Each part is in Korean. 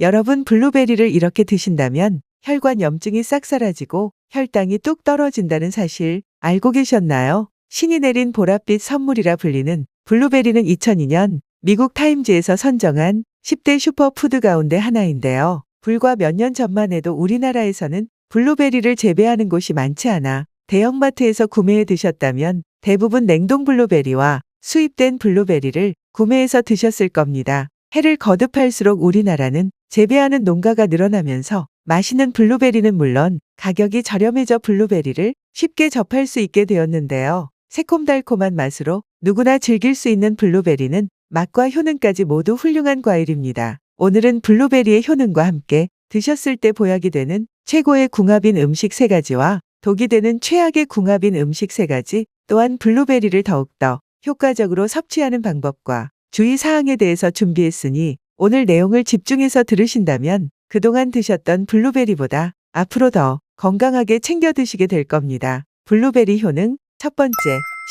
여러분 블루베리를 이렇게 드신다면 혈관 염증이 싹 사라지고 혈당이 뚝 떨어진다는 사실 알고 계셨나요? 신이 내린 보랏빛 선물이라 불리는 블루베리는 2002년 미국 타임즈에서 선정한 10대 슈퍼푸드 가운데 하나인데요. 불과 몇 년 전만 해도 우리나라에서는 블루베리를 재배하는 곳이 많지 않아 대형마트에서 구매해 드셨다면 대부분 냉동 블루베리와 수입된 블루베리를 구매해서 드셨을 겁니다. 해를 거듭할수록 우리나라는 재배하는 농가가 늘어나면서 맛있는 블루베리는 물론 가격이 저렴해져 블루베리를 쉽게 접할 수 있게 되었는데요. 새콤달콤한 맛으로 누구나 즐길 수 있는 블루베리는 맛과 효능까지 모두 훌륭한 과일입니다. 오늘은 블루베리의 효능과 함께 드셨을 때 보약이 되는 최고의 궁합인 음식 3가지와 독이 되는 최악의 궁합인 음식 3가지, 또한 블루베리를 더욱더 효과적으로 섭취하는 방법과 주의사항에 대해서 준비했으니 오늘 내용을 집중해서 들으신다면 그동안 드셨던 블루베리보다 앞으로 더 건강하게 챙겨 드시게 될 겁니다. 블루베리 효능 첫 번째,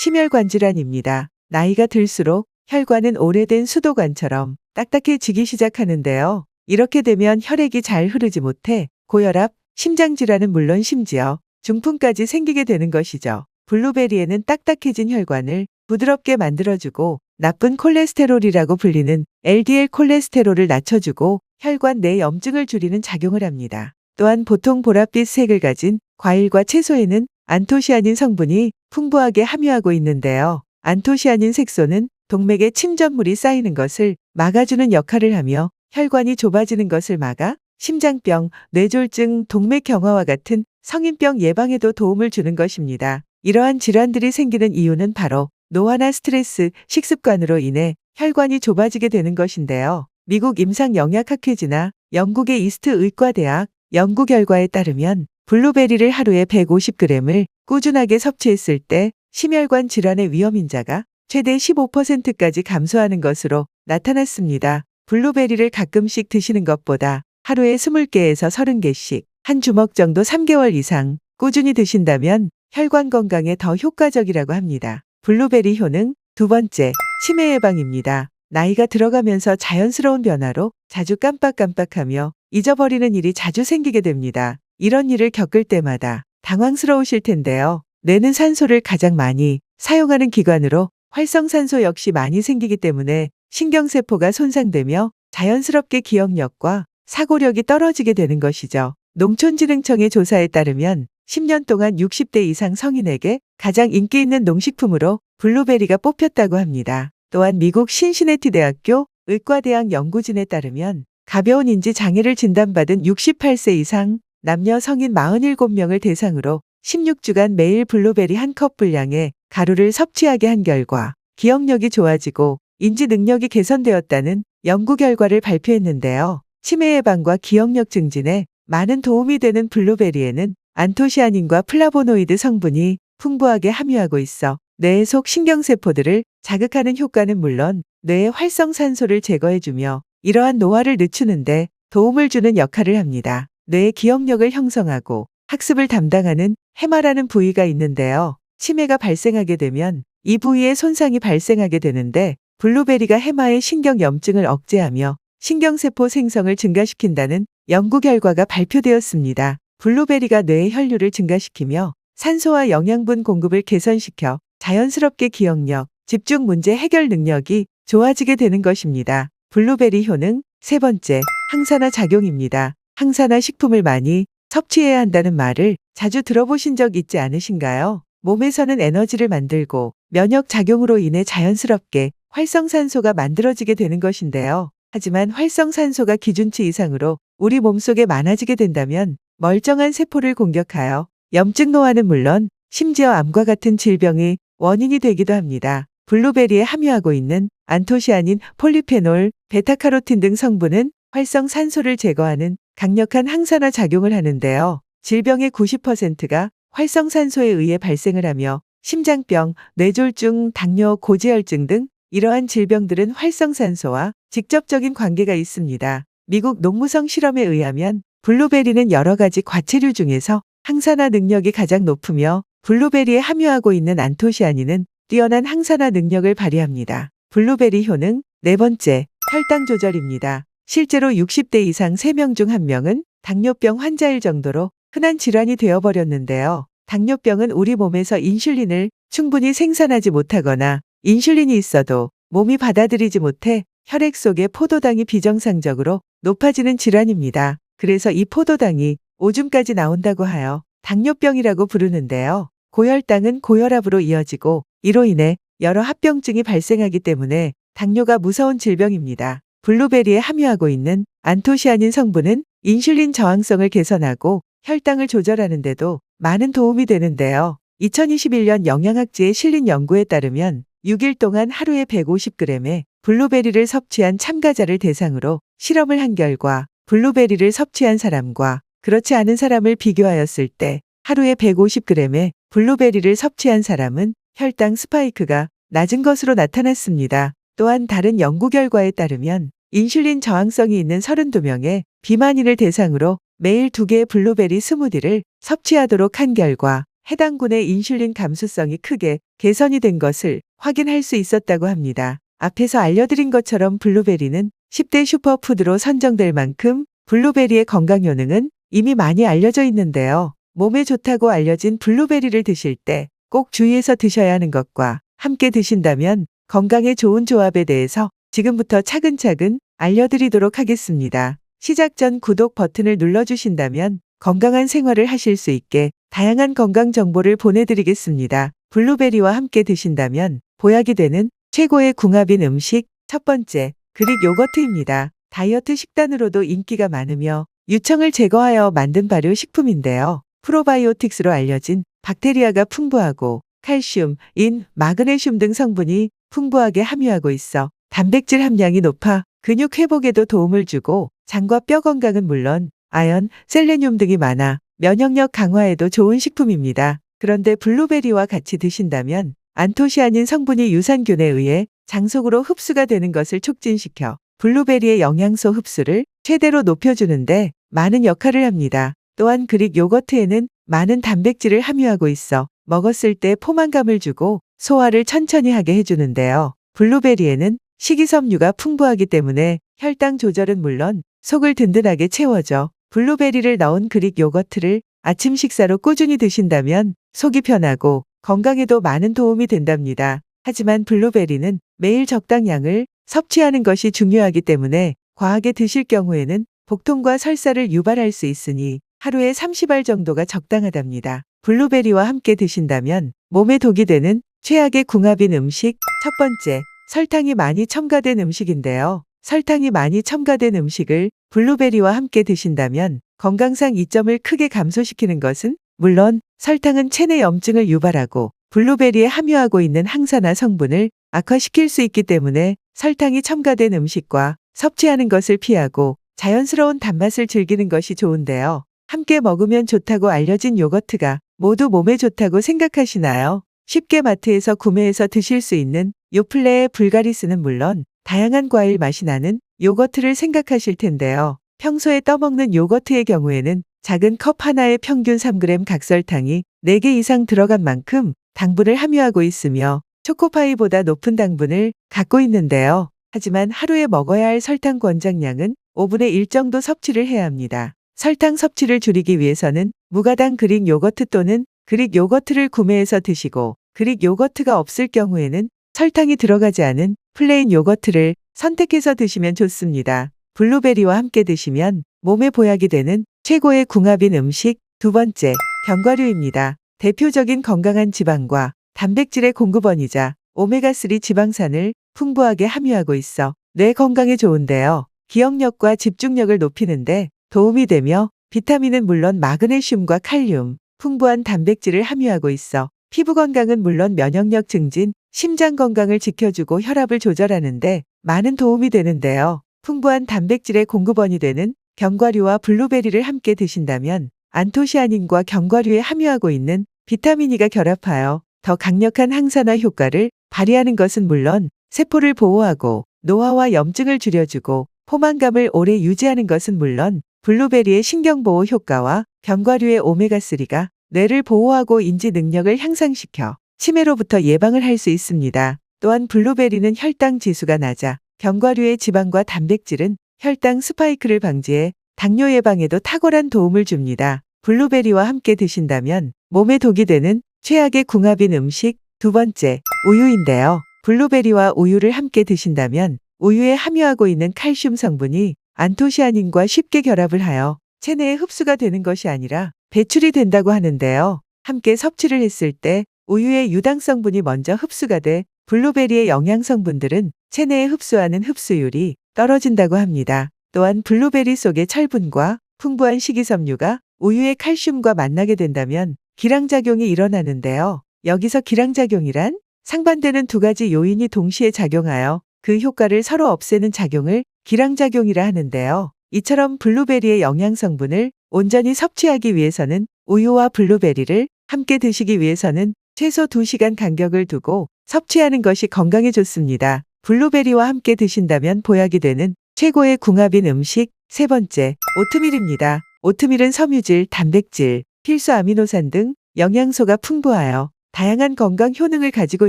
심혈관 질환입니다. 나이가 들수록 혈관은 오래된 수도관처럼 딱딱해지기 시작하는데요. 이렇게 되면 혈액이 잘 흐르지 못해 고혈압, 심장질환은 물론 심지어 중풍까지 생기게 되는 것이죠. 블루베리에는 딱딱해진 혈관을 부드럽게 만들어주고 나쁜 콜레스테롤이라고 불리는 LDL 콜레스테롤을 낮춰주고 혈관 내 염증을 줄이는 작용을 합니다. 또한 보통 보랏빛 색을 가진 과일과 채소에는 안토시아닌 성분이 풍부하게 함유하고 있는데요. 안토시아닌 색소는 동맥에 침전물이 쌓이는 것을 막아주는 역할을 하며 혈관이 좁아지는 것을 막아 심장병, 뇌졸중, 동맥경화와 같은 성인병 예방에도 도움을 주는 것입니다. 이러한 질환들이 생기는 이유는 바로 노화나 스트레스, 식습관으로 인해 혈관이 좁아지게 되는 것인데요. 미국 임상영약학회지나 영국의 이스트 의과대학 연구 결과에 따르면 블루베리를 하루에 150g을 꾸준하게 섭취했을 때 심혈관 질환의 위험인자가 최대 15%까지 감소하는 것으로 나타났습니다. 블루베리를 가끔씩 드시는 것보다 하루에 20개에서 30개씩 한 주먹 정도 3개월 이상 꾸준히 드신다면 혈관 건강에 더 효과적이라고 합니다. 블루베리 효능 두 번째, 치매 예방입니다. 나이가 들어가면서 자연스러운 변화로 자주 깜빡깜빡하며 잊어버리는 일이 자주 생기게 됩니다. 이런 일을 겪을 때마다 당황스러우실 텐데요. 뇌는 산소를 가장 많이 사용하는 기관으로 활성산소 역시 많이 생기기 때문에 신경세포가 손상되며 자연스럽게 기억력과 사고력이 떨어지게 되는 것이죠. 농촌진흥청의 조사에 따르면 10년 동안 60대 이상 성인에게 가장 인기 있는 농식품으로 블루베리가 뽑혔다고 합니다. 또한 미국 신시내티 대학교 의과대학 연구진에 따르면 가벼운 인지 장애를 진단받은 68세 이상 남녀 성인 47명을 대상으로 16주간 매일 블루베리 한 컵 분량의 가루를 섭취하게 한 결과 기억력이 좋아지고 인지 능력이 개선되었다는 연구 결과를 발표했는데요. 치매 예방과 기억력 증진에 많은 도움이 되는 블루베리에는 안토시아닌과 플라보노이드 성분이 풍부하게 함유하고 있어 뇌의 속 신경세포들을 자극하는 효과는 물론 뇌의 활성산소를 제거해주며 이러한 노화를 늦추는데 도움을 주는 역할을 합니다. 뇌의 기억력을 형성하고 학습을 담당하는 해마라는 부위가 있는데요. 치매가 발생하게 되면 이 부위에 손상이 발생하게 되는데 블루베리가 해마의 신경염증을 억제하며 신경세포 생성을 증가시킨다는 연구 결과가 발표되었습니다. 블루베리가 뇌의 혈류를 증가시키며 산소와 영양분 공급을 개선시켜 자연스럽게 기억력, 집중 문제 해결 능력이 좋아지게 되는 것입니다. 블루베리 효능 세 번째, 항산화 작용입니다. 항산화 식품을 많이 섭취해야 한다는 말을 자주 들어보신 적 있지 않으신가요? 몸에서는 에너지를 만들고 면역 작용으로 인해 자연스럽게 활성산소가 만들어지게 되는 것인데요. 하지만 활성산소가 기준치 이상으로 우리 몸속에 많아지게 된다면 멀쩡한 세포를 공격하여 염증 노화는 물론 심지어 암과 같은 질병의 원인이 되기도 합니다. 블루베리에 함유하고 있는 안토시아닌, 폴리페놀, 베타카로틴 등 성분은 활성산소를 제거하는 강력한 항산화 작용을 하는데요. 질병의 90%가 활성산소에 의해 발생을 하며 심장병, 뇌졸중, 당뇨, 고지혈증 등 이러한 질병들은 활성산소와 직접적인 관계가 있습니다. 미국 농무성 실험에 의하면 블루베리는 여러 가지 과체류 중에서 항산화 능력이 가장 높으며 블루베리에 함유하고 있는 안토시아닌은 뛰어난 항산화 능력을 발휘합니다. 블루베리 효능 네 번째, 혈당 조절입니다. 실제로 60대 이상 3명 중 1명은 당뇨병 환자일 정도로 흔한 질환이 되어버렸는데요. 당뇨병은 우리 몸에서 인슐린을 충분히 생산하지 못하거나 인슐린이 있어도 몸이 받아들이지 못해 혈액 속의 포도당이 비정상적으로 높아지는 질환입니다. 그래서 이 포도당이 오줌까지 나온다고 하여 당뇨병이라고 부르는데요. 고혈당은 고혈압으로 이어지고 이로 인해 여러 합병증이 발생하기 때문에 당뇨가 무서운 질병입니다. 블루베리에 함유하고 있는 안토시아닌 성분은 인슐린 저항성을 개선하고 혈당을 조절하는 데도 많은 도움이 되는데요. 2021년 영양학지에 실린 연구에 따르면 6일 동안 하루에 150g의 블루베리를 섭취한 참가자를 대상으로 실험을 한 결과 블루베리를 섭취한 사람과 그렇지 않은 사람을 비교하였을 때 하루에 150g의 블루베리를 섭취한 사람은 혈당 스파이크가 낮은 것으로 나타났습니다. 또한 다른 연구 결과에 따르면 인슐린 저항성이 있는 32명의 비만인을 대상으로 매일 2개의 블루베리 스무디를 섭취하도록 한 결과 해당 군의 인슐린 감수성이 크게 개선이 된 것을 확인할 수 있었다고 합니다. 앞에서 알려드린 것처럼 블루베리는 10대 슈퍼푸드로 선정될 만큼 블루베리의 건강 효능은 이미 많이 알려져 있는데요. 몸에 좋다고 알려진 블루베리를 드실 때 꼭 주의해서 드셔야 하는 것과 함께 드신다면 건강에 좋은 조합에 대해서 지금부터 차근차근 알려드리도록 하겠습니다. 시작 전 구독 버튼을 눌러주신다면 건강한 생활을 하실 수 있게 다양한 건강 정보를 보내드리겠습니다. 블루베리와 함께 드신다면 보약이 되는 최고의 궁합인 음식 첫 번째, 그릭 요거트입니다. 다이어트 식단으로도 인기가 많으며 유청을 제거하여 만든 발효 식품인데요. 프로바이오틱스로 알려진 박테리아가 풍부하고 칼슘, 인, 마그네슘 등 성분이 풍부하게 함유하고 있어 단백질 함량이 높아 근육 회복에도 도움을 주고 장과 뼈 건강은 물론 아연, 셀레늄 등이 많아 면역력 강화에도 좋은 식품입니다. 그런데 블루베리와 같이 드신다면 안토시아닌 성분이 유산균에 의해 장속으로 흡수가 되는 것을 촉진시켜 블루베리의 영양소 흡수를 최대로 높여주는데 많은 역할을 합니다. 또한 그릭 요거트에는 많은 단백질을 함유하고 있어 먹었을 때 포만감을 주고 소화를 천천히 하게 해주는데요. 블루베리에는 식이섬유가 풍부하기 때문에 혈당 조절은 물론 속을 든든하게 채워줘 블루베리를 넣은 그릭 요거트를 아침 식사로 꾸준히 드신다면 속이 편하고 건강에도 많은 도움이 된답니다. 하지만 블루베리는 매일 적당량을 섭취하는 것이 중요하기 때문에 과하게 드실 경우에는 복통과 설사를 유발할 수 있으니 하루에 30알 정도가 적당하답니다. 블루베리와 함께 드신다면 몸에 독이 되는 최악의 궁합인 음식 첫 번째, 설탕이 많이 첨가된 음식인데요. 설탕이 많이 첨가된 음식을 블루베리와 함께 드신다면 건강상 이점을 크게 감소시키는 것은 물론 설탕은 체내 염증을 유발하고 블루베리에 함유하고 있는 항산화 성분을 악화시킬 수 있기 때문에 설탕이 첨가된 음식과 섭취하는 것을 피하고 자연스러운 단맛을 즐기는 것이 좋은데요. 함께 먹으면 좋다고 알려진 요거트가 모두 몸에 좋다고 생각하시나요? 쉽게 마트에서 구매해서 드실 수 있는 요플레의 불가리스는 물론 다양한 과일 맛이 나는 요거트를 생각하실 텐데요. 평소에 떠먹는 요거트의 경우에는 작은 컵 하나에 평균 3g 각설탕이 4개 이상 들어간 만큼 당분을 함유하고 있으며 초코파이보다 높은 당분을 갖고 있는데요. 하지만 하루에 먹어야 할 설탕 권장량은 5분의 1 정도 섭취를 해야 합니다. 설탕 섭취를 줄이기 위해서는 무가당 그릭 요거트 또는 그릭 요거트를 구매해서 드시고 그릭 요거트가 없을 경우에는 설탕이 들어가지 않은 플레인 요거트를 선택해서 드시면 좋습니다. 블루베리와 함께 드시면 몸에 보약이 되는 최고의 궁합인 음식 두 번째, 견과류입니다. 대표적인 건강한 지방과 단백질의 공급원이자 오메가3 지방산을 풍부하게 함유하고 있어 뇌 건강에 좋은데요. 기억력과 집중력을 높이는데 도움이 되며 비타민은 물론 마그네슘과 칼륨, 풍부한 단백질을 함유하고 있어 피부 건강은 물론 면역력 증진, 심장 건강을 지켜주고 혈압을 조절하는데 많은 도움이 되는데요. 풍부한 단백질의 공급원이 되는 견과류와 블루베리를 함께 드신다면 안토시아닌과 견과류에 함유하고 있는 비타민 E가 결합하여 더 강력한 항산화 효과를 발휘하는 것은 물론 세포를 보호하고 노화와 염증을 줄여주고 포만감을 오래 유지하는 것은 물론 블루베리의 신경보호 효과와 견과류의 오메가3가 뇌를 보호하고 인지 능력을 향상시켜 치매로부터 예방을 할 수 있습니다. 또한 블루베리는 혈당 지수가 낮아 견과류의 지방과 단백질은 혈당 스파이크를 방지해 당뇨 예방에도 탁월한 도움을 줍니다. 블루베리와 함께 드신다면 몸에 독이 되는 최악의 궁합인 음식 두 번째, 우유인데요. 블루베리와 우유를 함께 드신다면 우유에 함유하고 있는 칼슘 성분이 안토시아닌과 쉽게 결합을 하여 체내에 흡수가 되는 것이 아니라 배출이 된다고 하는데요. 함께 섭취를 했을 때 우유의 유당 성분이 먼저 흡수가 돼 블루베리의 영양 성분들은 체내에 흡수하는 흡수율이 떨어진다고 합니다. 또한 블루베리 속의 철분과 풍부한 식이섬유가 우유의 칼슘과 만나게 된다면 기량작용이 일어나는데요. 여기서 기량작용이란 상반되는 두 가지 요인이 동시에 작용하여 그 효과를 서로 없애는 작용을 기량작용이라 하는데요. 이처럼 블루베리의 영양 성분을 온전히 섭취하기 위해서는 우유와 블루베리를 함께 드시기 위해서는 최소 2시간 간격을 두고 섭취하는 것이 건강에 좋습니다. 블루베리와 함께 드신다면 보약이 되는 최고의 궁합인 음식 세 번째, 오트밀입니다. 오트밀은 섬유질, 단백질, 필수 아미노산 등 영양소가 풍부하여 다양한 건강 효능을 가지고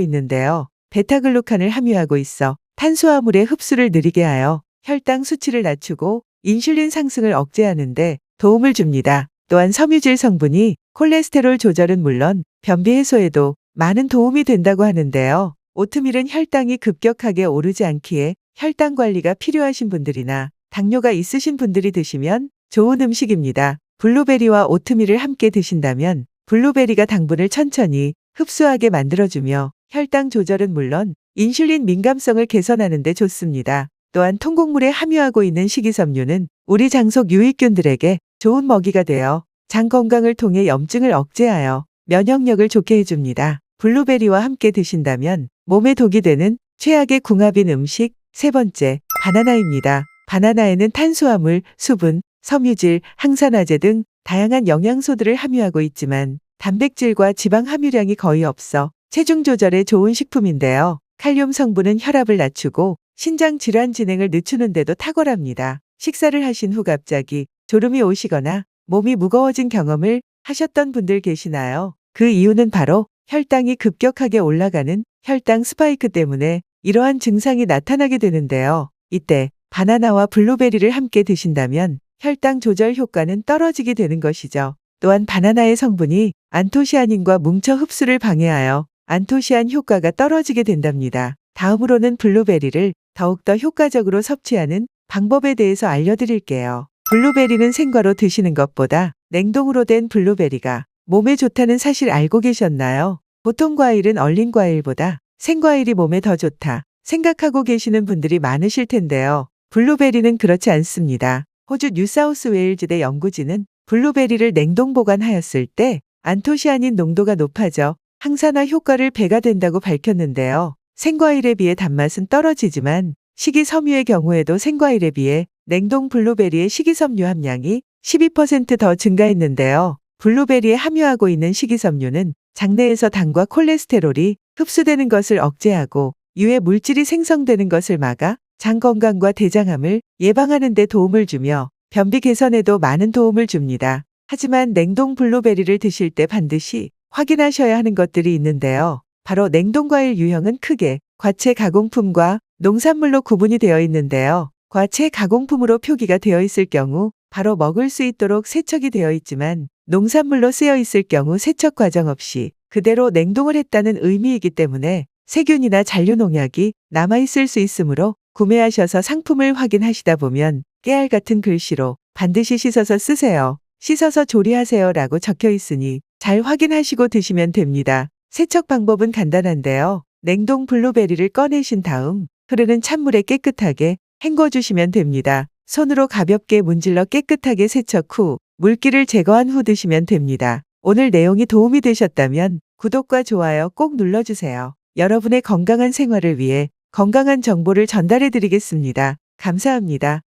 있는데요. 베타글루칸을 함유하고 있어 탄수화물의 흡수를 느리게 하여 혈당 수치를 낮추고 인슐린 상승을 억제하는 데 도움을 줍니다. 또한 섬유질 성분이 콜레스테롤 조절은 물론 변비 해소에도 많은 도움이 된다고 하는데요. 오트밀은 혈당이 급격하게 오르지 않기에 혈당 관리가 필요하신 분들이나 당뇨가 있으신 분들이 드시면 좋은 음식입니다. 블루베리와 오트밀을 함께 드신다면 블루베리가 당분을 천천히 흡수하게 만들어주며 혈당 조절은 물론 인슐린 민감성을 개선하는 데 좋습니다. 또한 통곡물에 함유하고 있는 식이섬유는 우리 장 속 유익균들에게 좋은 먹이가 되어 장 건강을 통해 염증을 억제하여 면역력을 좋게 해줍니다. 블루베리와 함께 드신다면 몸에 독이 되는 최악의 궁합인 음식 세 번째, 바나나입니다. 바나나에는 탄수화물, 수분, 섬유질, 항산화제 등 다양한 영양소들을 함유하고 있지만 단백질과 지방 함유량이 거의 없어 체중 조절에 좋은 식품인데요. 칼륨 성분은 혈압을 낮추고 신장 질환 진행을 늦추는 데도 탁월합니다. 식사를 하신 후 갑자기 졸음이 오시거나 몸이 무거워진 경험을 하셨던 분들 계시나요? 그 이유는 바로 혈당이 급격하게 올라가는 혈당 스파이크 때문에 이러한 증상이 나타나게 되는데요. 이때 바나나와 블루베리를 함께 드신다면 혈당 조절 효과는 떨어지게 되는 것이죠. 또한 바나나의 성분이 안토시아닌과 뭉쳐 흡수를 방해하여 안토시안 효과가 떨어지게 된답니다. 다음으로는 블루베리를 더욱더 효과적으로 섭취하는 방법에 대해서 알려드릴게요. 블루베리는 생과로 드시는 것보다 냉동으로 된 블루베리가 몸에 좋다는 사실 알고 계셨나요? 보통 과일은 얼린 과일보다 생과일이 몸에 더 좋다 생각하고 계시는 분들이 많으실 텐데요. 블루베리는 그렇지 않습니다. 호주 뉴사우스웨일즈대 연구진은 블루베리를 냉동 보관하였을 때 안토시아닌 농도가 높아져 항산화 효과를 배가 된다고 밝혔는데요. 생과일에 비해 단맛은 떨어지지만 식이섬유의 경우에도 생과일에 비해 냉동 블루베리의 식이섬유 함량이 12% 더 증가했는데요. 블루베리에 함유하고 있는 식이섬유는 장내에서 당과 콜레스테롤이 흡수되는 것을 억제하고 유해 물질이 생성되는 것을 막아 장 건강과 대장암을 예방하는 데 도움을 주며 변비 개선에도 많은 도움을 줍니다. 하지만 냉동 블루베리를 드실 때 반드시 확인하셔야 하는 것들이 있는데요. 바로 냉동과일 유형은 크게 과채 가공품과 농산물로 구분이 되어 있는데요. 과채 가공품으로 표기가 되어 있을 경우 바로 먹을 수 있도록 세척이 되어 있지만 농산물로 쓰여 있을 경우 세척 과정 없이 그대로 냉동을 했다는 의미이기 때문에 세균이나 잔류농약이 남아있을 수 있으므로 구매하셔서 상품을 확인하시다 보면 깨알 같은 글씨로 반드시 씻어서 쓰세요. 씻어서 조리하세요 라고 적혀 있으니 잘 확인하시고 드시면 됩니다. 세척 방법은 간단한데요. 냉동 블루베리를 꺼내신 다음 흐르는 찬물에 깨끗하게 헹궈주시면 됩니다. 손으로 가볍게 문질러 깨끗하게 세척 후 물기를 제거한 후 드시면 됩니다. 오늘 내용이 도움이 되셨다면 구독과 좋아요 꼭 눌러주세요. 여러분의 건강한 생활을 위해 건강한 정보를 전달해 드리겠습니다. 감사합니다.